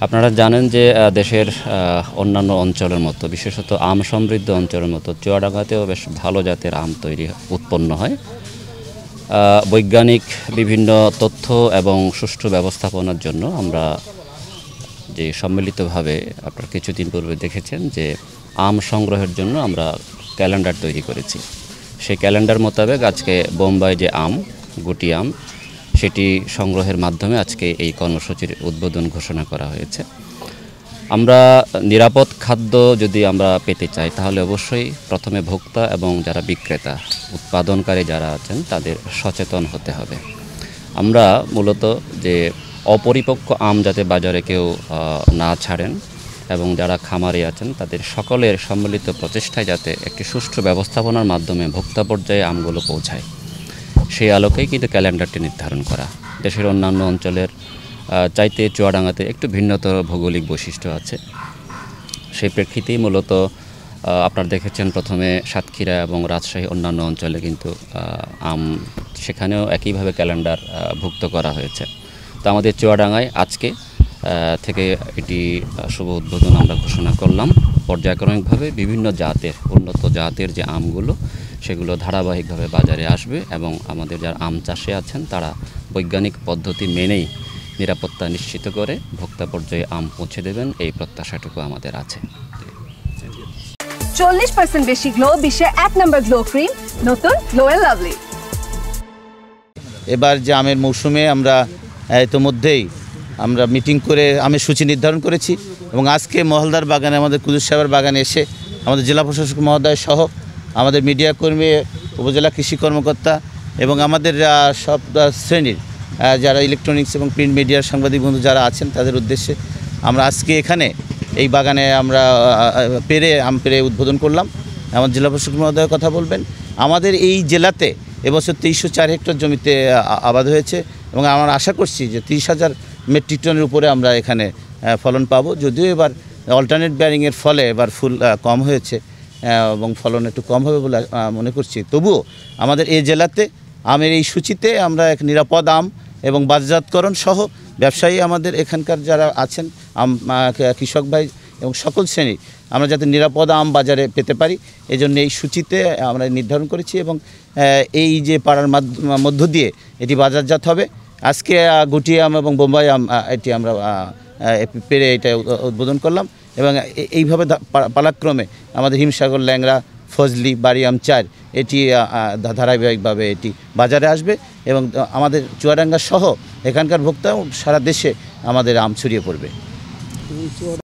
আপনারা জানেন যে দেশের অন্যান্য অঞ্চলের মতো বিশেষত আম সমৃদ্ধ অঞ্চলের মতো চুয়াডাঙ্গাতেও বেশ ভালো জাতের আম উৎপন্ন হয়। বৈজ্ঞানিক বিভিন্ন তথ্য এবং সুষ্ঠু ব্যবস্থাপনার জন্য আমরা যে সম্মিলিতভাবে আপনারা কিছুদিন পূর্বে দেখেছেন যে আম সংগ্রহের জন্য আমরা ক্যালেন্ডার তৈরি করেছি। সেই ক্যালেন্ডার মোতাবেক আজকে বোম্বাই যে আম, গুটি আম, সেটি সংগ্রহের মাধ্যমে আজকে এই কর্মসূচির উদ্বোধন ঘোষণা করা হয়েছে। আমরা নিরাপদ খাদ্য যদি আমরা পেতে চাই তাহলে অবশ্যই প্রথমে ভোক্তা এবং যারা বিক্রেতা উৎপাদনকারী যারা আছেন তাদের সচেতন হতে হবে। আমরা মূলত যে অপরিপক্ক আম যাতে বাজারে কেউ না ছাড়েন এবং যারা খামারি আছেন তাদের সকলের সম্মিলিত প্রচেষ্টায় যাতে একটি সুষ্ঠু ব্যবস্থাপনার মাধ্যমে ভোক্তা পর্যায়ে আমগুলো পৌঁছায়, সেই আলোকেই কিন্তু ক্যালেন্ডারটি নির্ধারণ করা। দেশের অন্যান্য অঞ্চলের চাইতে চুয়াডাঙ্গাতে একটু ভিন্নতর ভৌগোলিক বৈশিষ্ট্য আছে। সেই প্রেক্ষিতেই মূলত আপনারা দেখেছেন প্রথমে সাতক্ষীরা এবং রাজশাহী অন্যান্য অঞ্চলে কিন্তু আম সেখানেও একইভাবে ক্যালেন্ডার ভুক্ত করা হয়েছে। তো আমাদের চুয়াডাঙ্গায় আজকে থেকে এটি শুভ উদ্বোধন আমরা ঘোষণা করলাম। পর্যায়ক্রমিকভাবে বিভিন্ন জাতের উন্নত জাতের যে আমগুলো সেগুলো ধারাবাহিকভাবে বাজারে আসবে এবং আমাদের যারা আম চাষে আছেন তারা বৈজ্ঞানিক পদ্ধতি মেনেই নিরাপত্তা নিশ্চিত করে ভোক্তা পর্যায়ে আম পৌঁছে দেবেন, এই প্রত্যাশাটুকু আমাদের আছে। 40% বেশি গ্লো, বিশ্বের 1 নম্বর গ্লো ক্রিম, নতুন গ্লো এন্ড লাভলি। এবার যে আমের মৌসুমে আমরা ইতিমধ্যেই আমরা মিটিং করে আমের সূচি নির্ধারণ করেছি এবং আজকে মহলদার বাগানে আমাদের কুদুস সাহেবের বাগানে এসে আমাদের জেলা প্রশাসক মহোদয় সহ আমাদের মিডিয়া কর্মী, উপজেলা কৃষি কর্মকর্তা এবং আমাদের সব শ্রেণীর যারা ইলেকট্রনিক্স এবং প্রিন্ট মিডিয়ার সাংবাদিক বন্ধু যারা আছেন তাদের উদ্দেশ্যে আমরা আজকে এখানে এই বাগানে আমরা আম পেরে উদ্বোধন করলাম। আমার জেলা প্রশাসক মহোদয় কথা বলবেন। আমাদের এই জেলাতে এবছর 2304 হেক্টর জমিতে আবাদ হয়েছে এবং আমরা আশা করছি যে 30,000 মেট্রিক টনের উপরে আমরা এখানে ফলন পাবো। যদিও এবার অল্টারনেট ব্যারিংয়ের ফলে এবার ফুল কম হয়েছে এবং ফলন একটু কম হবে বলে মনে করছি, তবুও আমাদের এই জেলাতে আমের এই সূচিতে আমরা এক নিরাপদ আম এবং বাজারজাতকরণ সহ ব্যবসায়ী আমাদের এখানকার যারা আছেন কৃষক ভাই এবং সকল শ্রেণী আমরা যাতে নিরাপদ আম বাজারে পেতে পারি এই জন্য এই সূচিতে আমরা নির্ধারণ করেছি এবং এই যে পাড়ার মধ্য দিয়ে এটি বাজারজাত হবে। আজকে গুটি আম এবং বোম্বাই আম এটি আমরা পেরে এটা উদ্বোধন করলাম এবং এইভাবে পালাক্রমে আমাদের হিমসাগর, ল্যাংড়া, ফজলি, বাড়ি আম 4 এটি ধারাবাহিকভাবে এটি বাজারে আসবে এবং আমাদের চুয়াডাঙ্গা সহ এখানকার ভোক্তা সারা দেশে আমাদের আম ছড়িয়ে পড়বে।